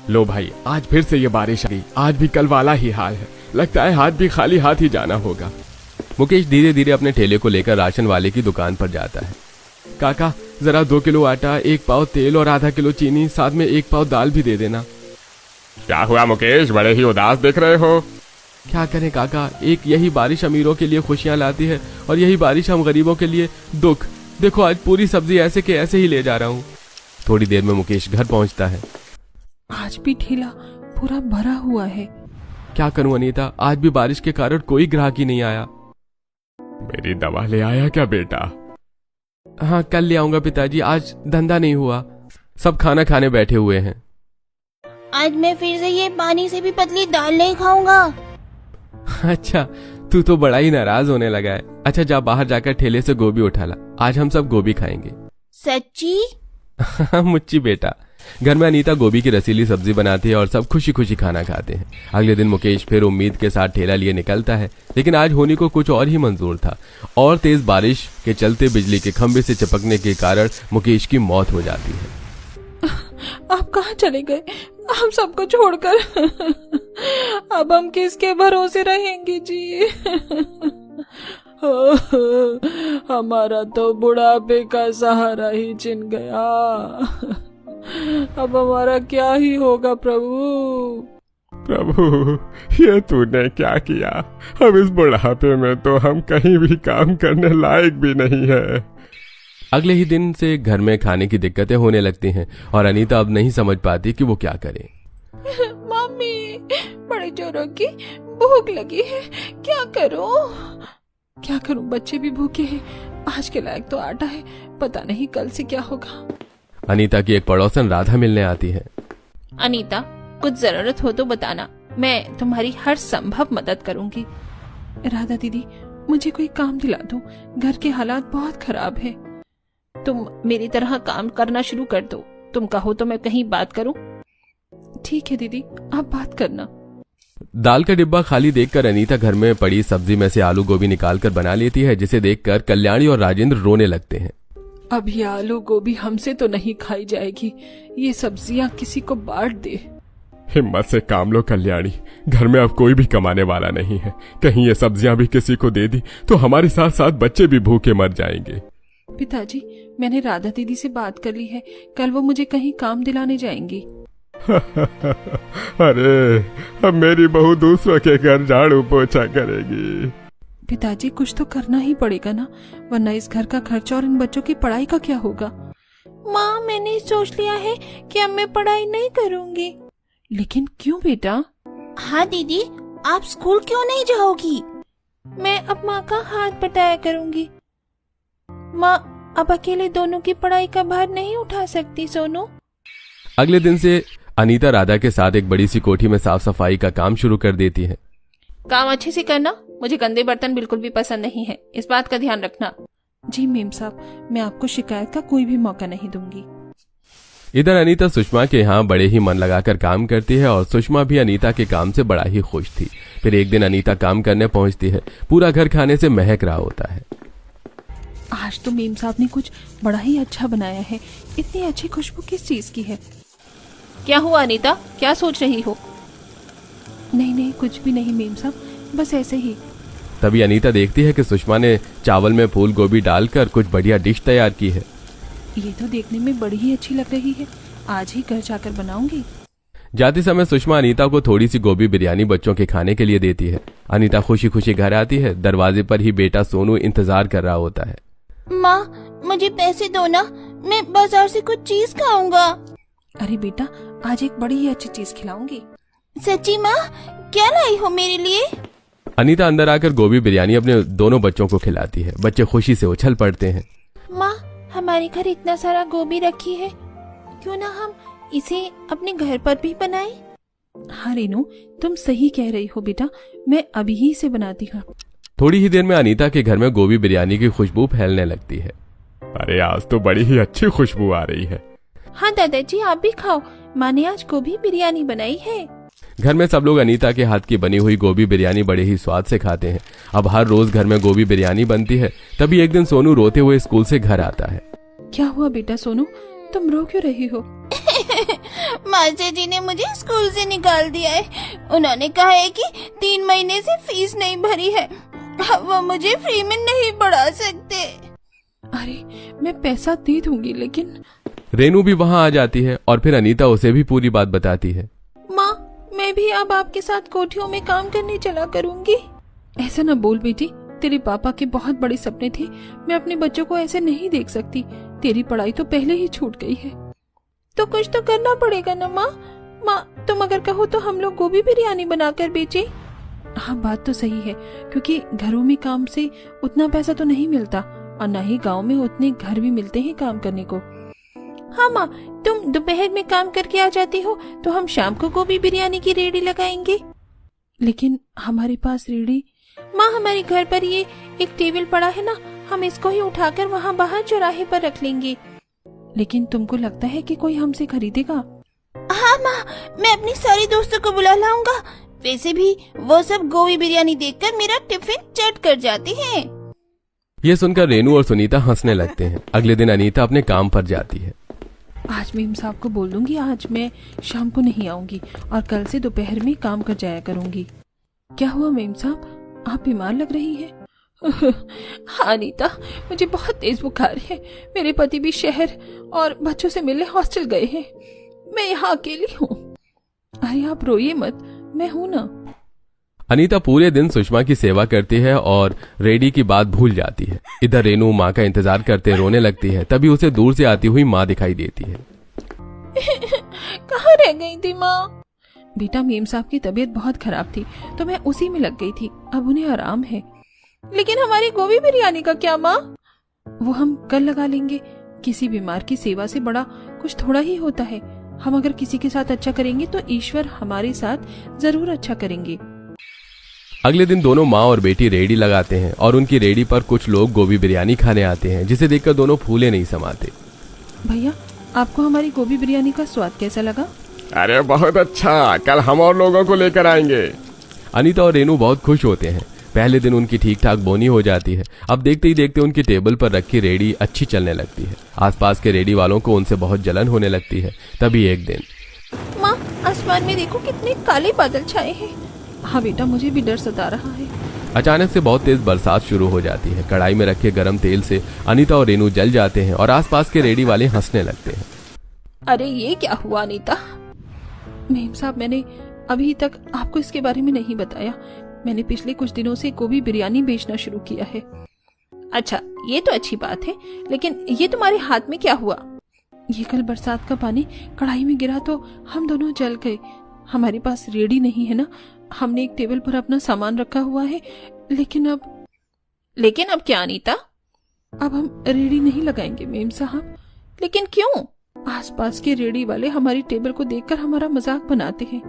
लो भाई, आज फिर से ये बारिश आ गई। आज भी कल वाला ही हाल है। लगता है हाथ भी खाली हाथ ही जाना होगा। मुकेश धीरे धीरे अपने ठेले को लेकर राशन वाले की दुकान पर जाता है। काका, जरा 2 किलो आटा, 1 पाव तेल और आधा किलो चीनी, साथ में 1 पाव दाल भी दे देना। क्या हुआ मुकेश, बड़े ही उदास दिख रहे हो? क्या करें काका, एक यही बारिश अमीरों के लिए खुशियां लाती है और यही बारिश हम गरीबों के लिए दुख। देखो आज पूरी सब्जी ऐसे के ऐसे ही ले जा रहा हूँ। थोड़ी देर में मुकेश घर पहुंचता है। आज भी ठेला पूरा भरा हुआ है। क्या करूं अनीता, आज भी बारिश के कारण कोई ग्राहक ही नहीं आया। मेरी दवा ले आया क्या बेटा? हाँ, कल ले आऊंगा पिताजी, आज धंधा नहीं हुआ। सब खाना खाने बैठे हुए हैं। आज मैं फिर से ये पानी से भी पतली दाल नहीं खाऊंगा। अच्छा, तू तो बड़ा ही नाराज होने लगा है। अच्छा जा बाहर जाकर ठेले से गोभी उठा ला, आज हम सब गोभी खाएंगे। सच्ची? मुच्ची बेटा। घर में अनीता गोभी की रसीली सब्जी बनाती है और सब खुशी खुशी खाना खाते हैं। अगले दिन मुकेश फिर उम्मीद के साथ ठेला लिए निकलता है, लेकिन आज होनी को कुछ और ही मंजूर था। और तेज बारिश के चलते बिजली के खंभे से चिपकने के कारण मुकेश की मौत हो जाती है। आप कहाँ चले गए, हम सबको छोड़कर? अब हम किसके भरोसे रहेंगे जी? हमारा तो बुढ़ापे का सहारा ही छिन गया। अब हमारा क्या ही होगा प्रभु? प्रभु, ये तूने क्या किया? अब इस बुढ़ापे में तो हम कहीं भी काम करने लायक भी नहीं है। अगले ही दिन से घर में खाने की दिक्कतें होने लगती हैं और अनीता अब नहीं समझ पाती कि वो क्या करे। मम्मी, बड़े जोरों की भूख लगी है, क्या करूं? बच्चे भी भूखे हैं। आज के लायक तो आटा है, पता नहीं कल से क्या होगा। अनीता की एक पड़ोसन राधा मिलने आती है। अनीता, कुछ जरूरत हो तो बताना, मैं तुम्हारी हर संभव मदद करूंगी। राधा दीदी, मुझे कोई काम दिला दो, घर के हालात बहुत खराब है। तुम मेरी तरह काम करना शुरू कर दो। तुम कहो तो मैं कहीं बात करूं? ठीक है दीदी, आप बात करना। दाल का डिब्बा खाली देखकर अनीता घर में पड़ी सब्जी में से आलू गोभी निकालकर बना लेती है, जिसे देखकर कल्याणी और राजेंद्र रोने लगते हैं। अब ये आलू गोभी हमसे तो नहीं खाई जाएगी, ये सब्जियां किसी को बांट दे। हिम्मत से काम लो कल्याणी, घर में अब कोई भी कमाने वाला नहीं है। कहीं ये सब्जियां भी किसी को दे दी तो हमारे साथ साथ बच्चे भी भूखे मर जाएंगे। पिताजी, मैंने राधा दीदी से बात कर ली है, कल वो मुझे कहीं काम दिलाने जाएंगी। अरे, अब मेरी बहू दूसरों के घर झाड़ू पोछा करेगी। पिताजी, कुछ तो करना ही पड़ेगा ना, वरना इस घर का खर्चा और इन बच्चों की पढ़ाई का क्या होगा? माँ, मैंने सोच लिया है कि अब मैं पढ़ाई नहीं करूंगी। लेकिन क्यों बेटा? हाँ दीदी, आप स्कूल क्यों नहीं जाओगी? मैं अब माँ का हाथ बटाया करूंगी। माँ, अब अकेले दोनों की पढ़ाई का भार नहीं उठा सकती सोनू। अगले दिन से अनीता राधा के साथ एक बड़ी सी कोठी में साफ सफाई का काम शुरू कर देती है। काम अच्छे से करना, मुझे गंदे बर्तन बिल्कुल भी पसंद नहीं है, इस बात का ध्यान रखना। जी मेम साहब, मैं आपको शिकायत का कोई भी मौका नहीं दूंगी। इधर अनीता सुषमा के यहाँ बड़े ही मन लगाकर काम करती है और सुषमा भी अनीता के काम से बड़ा ही खुश थी। फिर एक दिन अनीता काम करने पहुंचती है। पूरा घर खाने से महक रहा होता है। आज तो मेम साहब ने कुछ बड़ा ही अच्छा बनाया है। इतनी अच्छी खुशबू किस चीज की है? क्या हुआ अनीता, क्या सोच रही हो? नहीं, कुछ भी नहीं मेम साहब, बस ऐसे ही। तभी अनीता देखती है कि सुषमा ने चावल में फूल गोभी डालकर कुछ बढ़िया डिश तैयार की है। ये तो देखने में बड़ी ही अच्छी लग रही है, आज ही घर जाकर बनाऊंगी। जाते समय सुषमा अनीता को थोड़ी सी गोभी बिरयानी बच्चों के खाने के लिए देती है। अनीता खुशी खुशी घर आती है। दरवाजे पर ही बेटा सोनू इंतजार कर रहा होता है। माँ, मुझे पैसे दो ना, मैं बाजार से कुछ चीज खाऊंगा। अरे बेटा, आज एक बड़ी ही अच्छी चीज खिलाऊंगी। सच्ची माँ, क्या लाई हो मेरे लिए? अनीता अंदर आकर गोभी बिरयानी अपने दोनों बच्चों को खिलाती है। बच्चे खुशी से उछल पड़ते हैं। माँ, हमारे घर इतना सारा गोभी रखी है, क्यों ना हम इसे अपने घर पर भी बनाएं? हाँ रेनू, तुम सही कह रही हो बेटा, मैं अभी ही इसे बनाती हूँ। थोड़ी ही देर में अनीता के घर में गोभी बिरयानी की खुशबू फैलने लगती है। अरे, आज तो बड़ी ही अच्छी खुशबू आ रही है। हाँ दादाजी, आप भी खाओ, माँ ने आज गोभी बिरयानी बनाई है। घर में सब लोग अनीता के हाथ की बनी हुई गोभी बिरयानी बड़े ही स्वाद से खाते हैं। अब हर रोज घर में गोभी बिरयानी बनती है। तभी एक दिन सोनू रोते हुए स्कूल से घर आता है। क्या हुआ बेटा सोनू, तुम रो क्यों रही हो? मास्टर जी ने मुझे स्कूल से निकाल दिया है। उन्होंने कहा है कि 3 महीने से फीस नहीं भरी है, वो मुझे फ्री में नहीं पढ़ा सकते। अरे मैं पैसा दे दूंगी, लेकिन रेनू भी वहां आ जाती है और फिर अनीता उसे भी पूरी बात बताती है। माँ, मैं भी अब आपके साथ कोठियों में काम करने चला करूंगी। ऐसा न बोल बेटी, तेरे पापा के बहुत बड़े सपने थे। मैं अपने बच्चों को ऐसे नहीं देख सकती। तेरी पढ़ाई तो पहले ही छूट गई है। तो कुछ तो करना पड़ेगा ना माँ। माँ, तुम अगर कहो तो हम लोग गोभी बिरयानी बनाकर बेचे। हाँ, बात तो सही है, क्योंकि घरों में काम से उतना पैसा तो नहीं मिलता, और न ही गाँव में उतने घर भी मिलते हैं काम करने को। हाँ माँ, तुम दोपहर में काम करके आ जाती हो तो हम शाम को गोभी बिरयानी की रेडी लगाएंगे। लेकिन हमारे पास रेडी? माँ, हमारे घर पर ये एक टेबल पड़ा है ना, हम इसको ही उठाकर वहाँ बाहर चौराहे पर रख लेंगे। लेकिन तुमको लगता है कि कोई हमसे खरीदेगा? हाँ माँ, मैं अपनी सारी दोस्तों को बुला लाऊंगा। वैसे भी वो सब गोभी बिरयानी देखकर मेरा टिफिन चट कर जाते हैं। ये सुनकर रेनू और सुनीता हंसने लगते हैं। अगले दिन अनीता अपने काम पर जाती है। आज मेम साहब को बोल दूंगी आज मैं शाम को नहीं आऊंगी और कल से दोपहर में काम कर जाया करूंगी। क्या हुआ मेम साहब, आप बीमार लग रही हैं? हाँ अनीता, मुझे बहुत तेज बुखार है। मेरे पति भी शहर और बच्चों से मिलने हॉस्टल गए हैं। मैं यहाँ अकेली हूँ। अरे आप रोइए मत, मैं हूँ ना। अनीता पूरे दिन सुषमा की सेवा करती है और रेडी की बात भूल जाती है। इधर रेनू माँ का इंतजार करते रोने लगती है। तभी उसे दूर से आती हुई माँ दिखाई देती है। कहाँ रह गई थी माँ? बेटा, मेम साहब की तबीयत बहुत खराब थी तो मैं उसी में लग गई थी। अब उन्हें आराम है। लेकिन हमारी गोभी बिरयानी का क्या माँ? वो हम कल लगा लेंगे। किसी बीमार की सेवा से बड़ा कुछ थोड़ा ही होता है। हम अगर किसी के साथ अच्छा करेंगे तो ईश्वर हमारे साथ जरूर अच्छा करेंगे। अगले दिन दोनों माँ और बेटी रेडी लगाते हैं और उनकी रेडी पर कुछ लोग गोभी बिरयानी खाने आते हैं, जिसे देखकर दोनों फूले नहीं समाते। भैया, आपको हमारी गोभी बिरयानी का स्वाद कैसा लगा? अरे बहुत अच्छा, कल हम और लोगों को लेकर आएंगे। अनीता और रेनू बहुत खुश होते हैं। पहले दिन उनकी ठीक ठाक बोनी हो जाती है। अब देखते ही देखते उनकी टेबल पर रखी रेडी अच्छी चलने लगती है। आसपास के रेडी वालों को उनसे बहुत जलन होने लगती है। तभी एक दिन, माँ, आसमान में देखो कितने काले बादल छाए हैं। हाँ बेटा, मुझे भी डर सता रहा है। अचानक से बहुत तेज बरसात शुरू हो जाती है। कढ़ाई में रखे गरम तेल से अनीता और रेनू जल जाते हैं और आसपास के रेडी वाले हंसने लगते हैं। अरे ये क्या हुआ अनीता? मेम साहब, मैंने अभी तक आपको इसके बारे में नहीं बताया। मैंने पिछले कुछ दिनों से गोभी बिरयानी बेचना शुरू किया है। अच्छा, ये तो अच्छी बात है, लेकिन ये तुम्हारे हाथ में क्या हुआ? ये कल बरसात का पानी कढ़ाई में गिरा तो हम दोनों जल गए। हमारे पास रेडी नहीं है ना, हमने एक टेबल पर अपना सामान रखा हुआ है। लेकिन अब क्या अनीता? अब हम रेडी नहीं लगाएंगे मेम साहब। लेकिन क्यों? आसपास के रेडी वाले हमारी टेबल को देखकर हमारा मजाक बनाते हैं।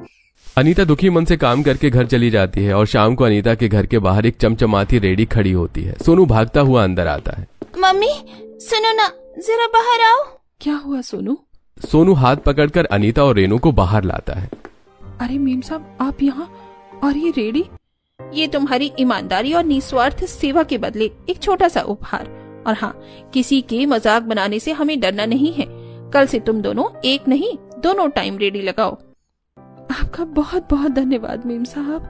अनीता दुखी मन से काम करके घर चली जाती है और शाम को अनीता के घर के बाहर एक चमचमाती रेडी खड़ी होती है। सोनू भागता हुआ अंदर आता है। मम्मी सुनो ना, जरा बाहर आओ। क्या हुआ सोनू? सोनू हाथ पकड़कर अनीता और रेनू को बाहर लाता है। अरे मेम साहब, आप यहाँ और ये रेडी? ये तुम्हारी ईमानदारी और निस्वार्थ सेवा के बदले एक छोटा सा उपहार। और हाँ, किसी के मजाक बनाने से हमें डरना नहीं है। कल से तुम दोनों एक नहीं, दोनों टाइम रेडी लगाओ। आपका बहुत बहुत धन्यवाद मेम साहब।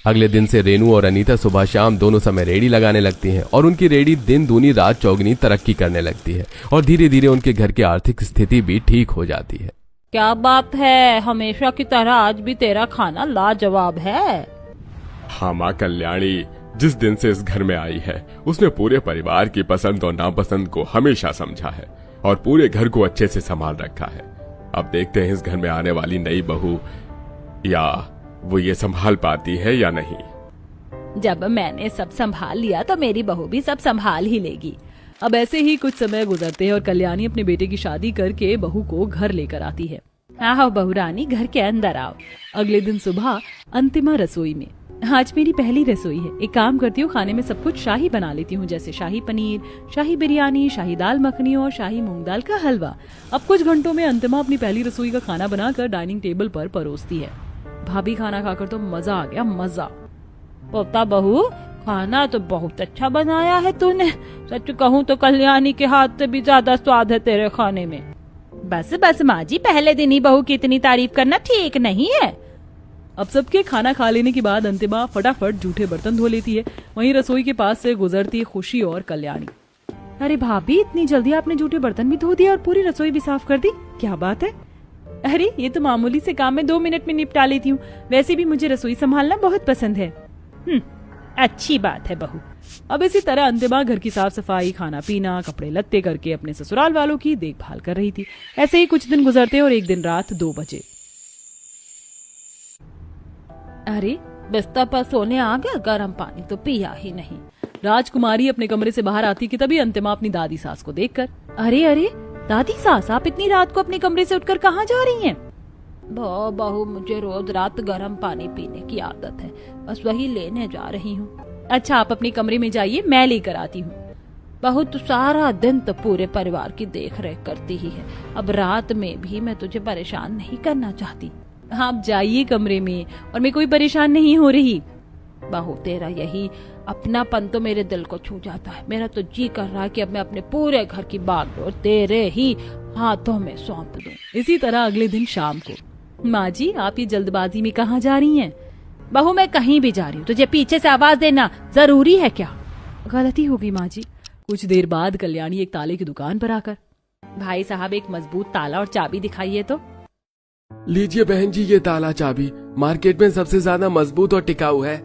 अगले दिन से रेनू और अनीता सुबह शाम दोनों समय रेडी लगाने लगती हैं और उनकी रेडी दिन दूनी रात चौगुनी तरक्की करने लगती है और धीरे धीरे उनके घर की आर्थिक स्थिति भी ठीक हो जाती है। क्या बात है, हमेशा की तरह आज भी तेरा खाना लाजवाब है। हाँ माँ कल्याणी, जिस दिन से इस घर में आई है उसने पूरे परिवार की पसंद और नापसंद को हमेशा समझा है और पूरे घर को अच्छे से संभाल रखा है। अब देखते हैं इस घर में आने वाली नई बहू या वो ये संभाल पाती है या नहीं। जब मैंने सब संभाल लिया तो मेरी बहू भी सब संभाल ही लेगी। अब ऐसे ही कुछ समय गुजरते हैं और कल्याणी अपने बेटे की शादी करके बहू को घर लेकर आती है। आओ बहू रानी, घर के अंदर आओ। अगले दिन सुबह अंतिमा रसोई में। आज मेरी पहली रसोई है। एक काम करती हूँ, खाने में सब कुछ शाही बना लेती हूँ, जैसे शाही पनीर, शाही बिरयानी, शाही दाल मखनी और शाही मूंग दाल का हलवा। अब कुछ घंटों में अंतिमा अपनी पहली रसोई का खाना बनाकर डाइनिंग टेबल पर परोसती है। भाभी खाना खाकर तो मजा आ गया, मजा। पोता बहू, खाना तो बहुत अच्छा बनाया है तूने। सच कहूँ तो कल्याणी के हाथ से भी ज्यादा स्वाद है तेरे खाने में। बस बस माँ जी, पहले दिन ही बहू की इतनी तारीफ करना ठीक नहीं है। अब सबके खाना खा लेने के बाद अंतिमा फटाफट जूठे बर्तन धो लेती है। वहीं रसोई के पास से गुजरती खुशी और कल्याणी। अरे भाभी, इतनी जल्दी आपने जूठे बर्तन भी धो दिया और पूरी रसोई भी साफ कर दी, क्या बात है? अरे ये तो मामूली से काम मैं 2 मिनट में निपटा लेती हूँ। वैसे भी मुझे रसोई संभालना बहुत पसंद है। अच्छी बात है बहू। अब इसी तरह अंतिमा घर की साफ सफाई, खाना पीना, कपड़े लत्ते करके अपने ससुराल वालों की देखभाल कर रही थी। ऐसे ही कुछ दिन गुजरते और एक दिन रात 2 बजे। अरे बिस्तर पर सोने आ गया, गर्म पानी तो पिया ही नहीं। राजकुमारी अपने कमरे से बाहर आती कि तभी अंतिमा अपनी दादी सास को देखकर, अरे अरे दादी सास, आप इतनी रात को अपने कमरे से उठकर कहाँ जा रही हैं? बहू, मुझे रोज रात गर्म पानी पीने की आदत है, बस वही लेने जा रही हूँ। अच्छा, आप अपने कमरे में जाइए, मैं लेकर आती हूँ। बहू, तू सारा दिन तो पूरे परिवार की देख रेख करती ही है, अब रात में भी मैं तुझे परेशान नहीं करना चाहती। आप जाइए कमरे में, और मैं कोई परेशान नहीं हो रही। बहू, तेरा यही अपनापन तो मेरे दिल को छू जाता है। मेरा तो जी कर रहा है कि अब मैं अपने पूरे घर की बागडोर तेरे ही हाथों में सौंप दूं। इसी तरह अगले दिन शाम को, माँ जी, आप ये जल्दबाजी में कहाँ जा रही हैं? बहू, मैं कहीं भी जा रही हूँ, तुझे पीछे से आवाज देना जरूरी है क्या? गलती होगी माँ जी। कुछ देर बाद कल्याणी एक ताले की दुकान पर आकर, भाई साहब, एक मजबूत ताला और चाबी दिखाइए तो। लीजिए बहन जी, ये ताला चाबी मार्केट में सबसे ज्यादा मजबूत और टिकाऊ है।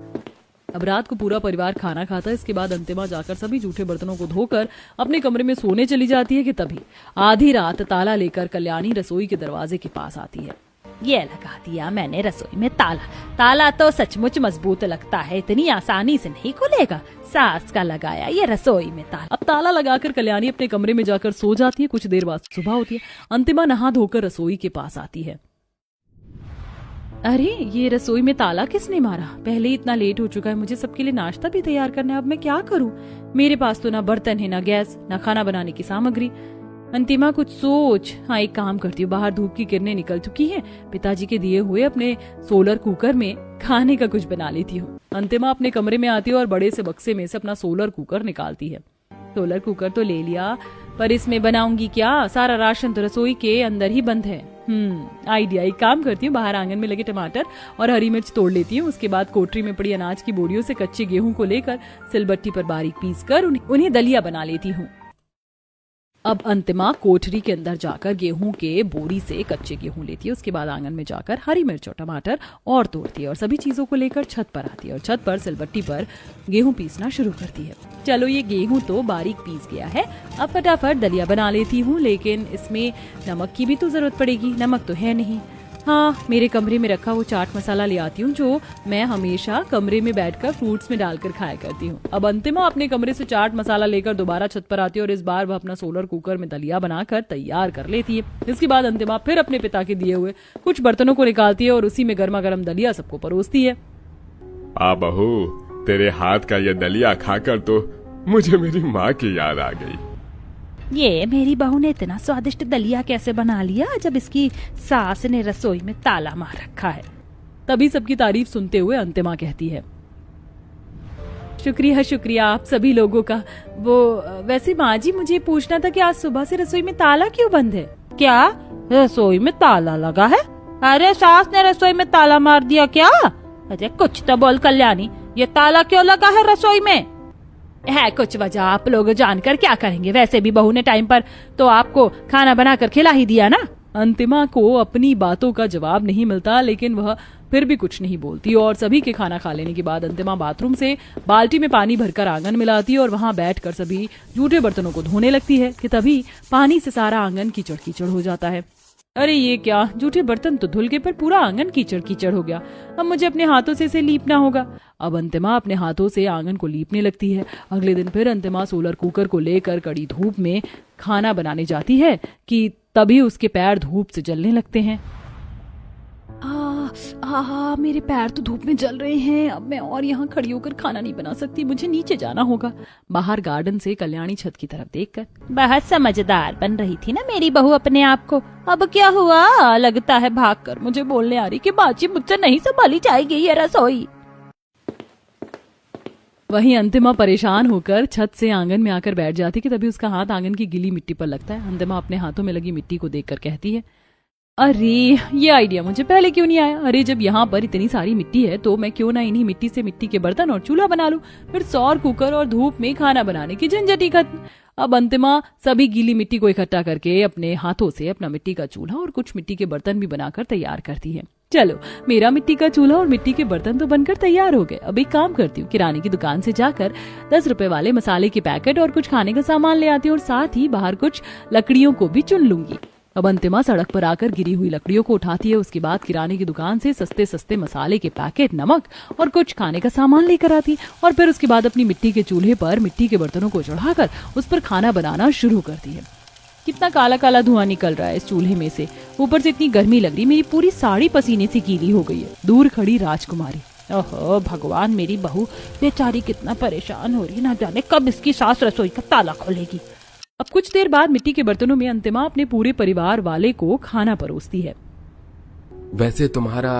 अब रात को पूरा परिवार खाना खाता है। इसके बाद अंतिमा जाकर सभी जूठे बर्तनों को धोकर अपने कमरे में सोने चली जाती है कि तभी आधी रात ताला लेकर कल्याणी रसोई के दरवाजे के पास आती है। ये लगा दिया मैंने रसोई में ताला। ताला तो सचमुच मजबूत लगता है, इतनी आसानी से नहीं खुलेगा। सास का लगाया ये रसोई में ताला। अब ताला लगाकर कल्याणी अपने कमरे में जाकर सो जाती है। कुछ देर बाद सुबह होती है। अंतिमा नहा धोकर रसोई के पास आती है। अरे, ये रसोई में ताला किसने मारा? पहले ही इतना लेट हो चुका है, मुझे सबके लिए नाश्ता भी तैयार करना है। अब मैं क्या करूं? मेरे पास तो ना बर्तन है, ना गैस, ना खाना बनाने की सामग्री। अंतिमा कुछ सोच। हाँ, एक काम करती हूँ, बाहर धूप की किरणें निकल चुकी हैं, पिताजी के दिए हुए अपने सोलर कुकर में खाने का कुछ बना लेती हूँ। अंतिमा अपने कमरे में आती है और बड़े से बक्से में से अपना सोलर कुकर निकालती है। सोलर कुकर तो ले लिया, पर इसमें बनाऊंगी क्या? सारा राशन तो रसोई के अंदर ही बंद है। आइडिया, एक काम करती हूँ, बाहर आंगन में लगे टमाटर और हरी मिर्च तोड़ लेती हूँ। उसके बाद कोठरी में पड़ी अनाज की बोरियों से कच्चे गेहूं को लेकर सिलबट्टी पर बारीक पीस कर उन्हें दलिया बना लेती हूँ। अब अंतिमा कोठरी के अंदर जाकर गेहूं के बोरी से कच्चे गेहूं लेती है। उसके बाद आंगन में जाकर हरी मिर्च और टमाटर और तोड़ती है और सभी चीजों को लेकर छत पर आती है और छत पर सिलबट्टी पर गेहूं पीसना शुरू करती है। चलो, ये गेहूं तो बारीक पीस गया है, अब फटाफट दलिया बना लेती हूँ, लेकिन इसमें नमक की भी तो जरूरत पड़ेगी। नमक तो है नहीं। हाँ, मेरे कमरे में रखा वो चाट मसाला ले आती हूँ जो मैं हमेशा कमरे में बैठकर फ्रूट्स में डालकर खाया करती हूँ। अब अंतिमा अपने कमरे से चाट मसाला लेकर दोबारा छत पर आती है और इस बार वह अपना सोलर कुकर में दलिया बनाकर तैयार कर लेती है। इसके बाद अंतिमा फिर अपने पिता के दिए हुए कुछ बर्तनों को निकालती है और उसी में गर्मा गर्म दलिया सबको परोसती है। बहू, तेरे हाथ का ये दलिया खाकर तो मुझे मेरी माँ की याद आ गई। ये मेरी बहू ने इतना स्वादिष्ट दलिया कैसे बना लिया जब इसकी सास ने रसोई में ताला मार रखा है। तभी सबकी तारीफ सुनते हुए अंतिमा कहती है, शुक्रिया शुक्रिया आप सभी लोगों का। वो वैसे माँ जी, मुझे पूछना था कि आज सुबह से रसोई में ताला क्यों बंद है? क्या रसोई में ताला लगा है? अरे, सास ने रसोई में ताला मार दिया क्या? अरे कुछ तो बोल कल्याणी, ये ताला क्यों लगा है रसोई में? है कुछ वजह, आप लोग जानकर क्या करेंगे? वैसे भी बहू ने टाइम पर तो आपको खाना बनाकर खिला ही दिया ना। अंतिमा को अपनी बातों का जवाब नहीं मिलता, लेकिन वह फिर भी कुछ नहीं बोलती और सभी के खाना खा लेने के बाद अंतिमा बाथरूम से बाल्टी में पानी भरकर आंगन में लाती है और वहां बैठकर सभी जूठे बर्तनों को धोने लगती है कि तभी पानी से सारा आंगन कीचड़ कीचड़ हो जाता है। अरे ये क्या, जूठे बर्तन तो धुल गए पर पूरा आंगन कीचड़ कीचड़ हो गया। अब मुझे अपने हाथों से इसे लीपना होगा। अब अंतिमा अपने हाथों से आंगन को लीपने लगती है। अगले दिन फिर अंतिमा सोलर कुकर को लेकर कड़ी धूप में खाना बनाने जाती है कि तभी उसके पैर धूप से जलने लगते हैं। मेरे पैर तो धूप में जल रहे हैं। अब मैं और यहाँ खड़ी होकर खाना नहीं बना सकती, मुझे नीचे जाना होगा। बाहर गार्डन से कल्याणी छत की तरफ देखकर, बहुत समझदार बन रही थी ना मेरी बहू अपने आप को, अब क्या हुआ? लगता है भागकर मुझे बोलने आ रही कि बाजी मुझसे नहीं संभाली जाएगी ये रसोई। वहीं अंतिमा परेशान होकर छत से आंगन में आकर बैठ जाती कि तभी उसका हाथ आंगन की गीली मिट्टी पर लगता है। अंतिमा अपने हाथों में लगी मिट्टी को देखकर कहती है, अरे ये आइडिया मुझे पहले क्यों नहीं आया। अरे जब यहाँ पर इतनी सारी मिट्टी है तो मैं क्यों ना इन्हीं मिट्टी से मिट्टी के बर्तन और चूल्हा बना लूं, फिर सौर कुकर और धूप में खाना बनाने की झंझट ही खत्म। अब अंतिमा सभी गीली मिट्टी को इकट्ठा करके अपने हाथों से अपना मिट्टी का चूल्हा और कुछ मिट्टी के बर्तन भी बनाकर तैयार करती है। चलो, मेरा मिट्टी का चूल्हा और मिट्टी के बर्तन तो बनकर तैयार हो गए। अब एक काम करती हूँ, किराने की दुकान से जाकर 10 रुपए वाले मसाले के पैकेट और कुछ खाने का सामान ले आती हूँ और साथ ही बाहर कुछ लकड़ियों को भी चुन लूंगी। अब अंतिमा सड़क पर आकर गिरी हुई लकड़ियों को उठाती है। उसके बाद किराने की दुकान से सस्ते सस्ते मसाले के पैकेट, नमक और कुछ खाने का सामान लेकर आती और फिर उसके बाद अपनी मिट्टी के चूल्हे पर मिट्टी के बर्तनों को चढ़ाकर उस पर खाना बनाना शुरू करती है। कितना काला काला धुआं निकल रहा है इस चूल्हे में से, ऊपर से इतनी गर्मी लग रही, मेरी पूरी साड़ी पसीने से गीली हो गई है। दूर खड़ी राजकुमारी, ओहो भगवान, मेरी बहू बेचारी कितना परेशान हो रही है, ना जाने कब इसकी सास रसोई का ताला खोलेगी। अब कुछ देर बाद मिट्टी के बर्तनों में अंतिमा अपने पूरे परिवार वाले को खाना परोसती है। वैसे तुम्हारा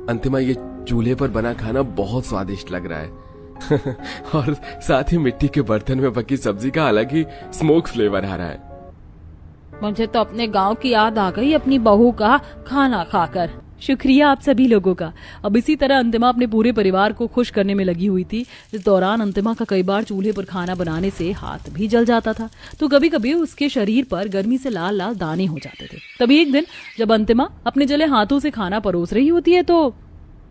अंतिमा ये चूल्हे पर बना खाना बहुत स्वादिष्ट लग रहा है और साथ ही मिट्टी के बर्तन में पकी सब्जी का अलग ही स्मोक फ्लेवर आ रहा है। मुझे तो अपने गांव की याद आ गई अपनी बहू का खाना खाकर। शुक्रिया आप सभी लोगों का। अब इसी तरह अंतिमा अपने पूरे परिवार को खुश करने में लगी हुई थी। इस दौरान अंतिमा का कई बार चूल्हे पर खाना बनाने से हाथ भी जल जाता था, तो कभी कभी उसके शरीर पर गर्मी से लाल लाल दाने हो जाते थे। तभी एक दिन जब अंतिमा अपने जले हाथों से खाना परोस रही होती है तो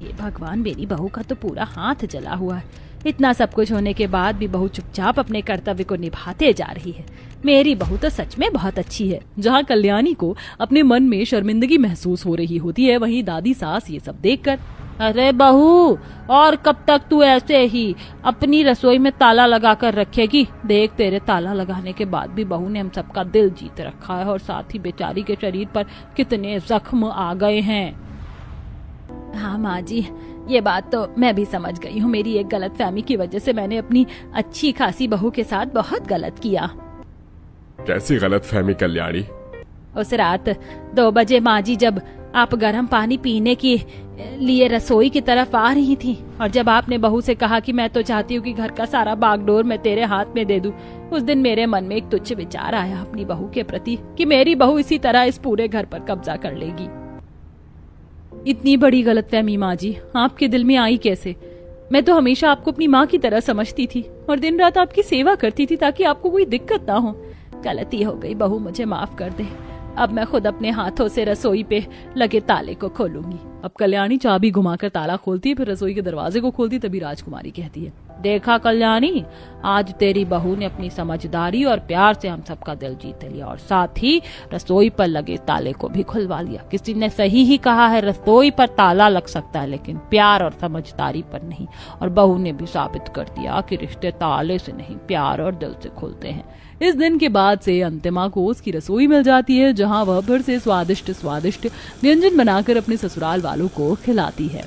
ये भगवान, मेरी बहू का तो पूरा हाथ जला हुआ है। इतना सब कुछ होने के बाद भी बहू चुपचाप अपने कर्तव्य को निभाते जा रही है। मेरी बहू तो सच में बहुत अच्छी है। जहाँ कल्याणी को अपने मन में शर्मिंदगी महसूस हो रही होती है, वहीं दादी सास ये सब देखकर, अरे बहू, और कब तक तू ऐसे ही अपनी रसोई में ताला लगा कर रखेगी? देख, तेरे ताला लगाने के बाद भी बहू ने हम सबका दिल जीत रखा है और साथ ही बेचारी के शरीर पर कितने जख्म आ गए हैं। हाँ माँ जी, ये बात तो मैं भी समझ गई हूँ। मेरी एक गलतफहमी की वजह से मैंने अपनी अच्छी खासी बहू के साथ बहुत गलत किया। कैसी गलतफहमी कल्याणी? उस रात 2 बजे माँ जी जब आप गर्म पानी पीने के लिए रसोई की तरफ आ रही थी और जब आपने बहू से कहा कि मैं तो चाहती हूँ कि घर का सारा बागडोर मैं तेरे हाथ में दे दूँ, उस दिन मेरे मन में एक तुच्छ विचार आया अपनी बहू के प्रति कि मेरी बहू इसी तरह इस पूरे घर पर कब्जा कर लेगी। इतनी बड़ी गलतफहमी माँ जी आपके दिल में आई कैसे? मैं तो हमेशा आपको अपनी माँ की तरह समझती थी और दिन रात आपकी सेवा करती थी ताकि आपको कोई दिक्कत ना हो। गलती हो गई बहू, मुझे माफ कर दे। अब मैं खुद अपने हाथों से रसोई पे लगे ताले को खोलूंगी। अब कल्याणी चाबी घुमाकर ताला खोलती है, फिर रसोई के दरवाजे को खोलती, तभी राजकुमारी कहती है, देखा कल्याणी, आज तेरी बहू ने अपनी समझदारी और प्यार से हम सबका दिल जीत लिया और साथ ही रसोई पर लगे ताले को भी खुलवा लिया। किसी ने सही ही कहा है, रसोई पर ताला लग सकता है लेकिन प्यार और समझदारी पर नहीं। और बहू ने भी साबित कर दिया कि रिश्ते ताले से नहीं, प्यार और दिल से खुलते हैं। इस दिन के बाद से अंतिमा को उसकी रसोई मिल जाती है, जहां वह फिर से स्वादिष्ट स्वादिष्ट व्यंजन बनाकर अपने ससुराल वालों को खिलाती है।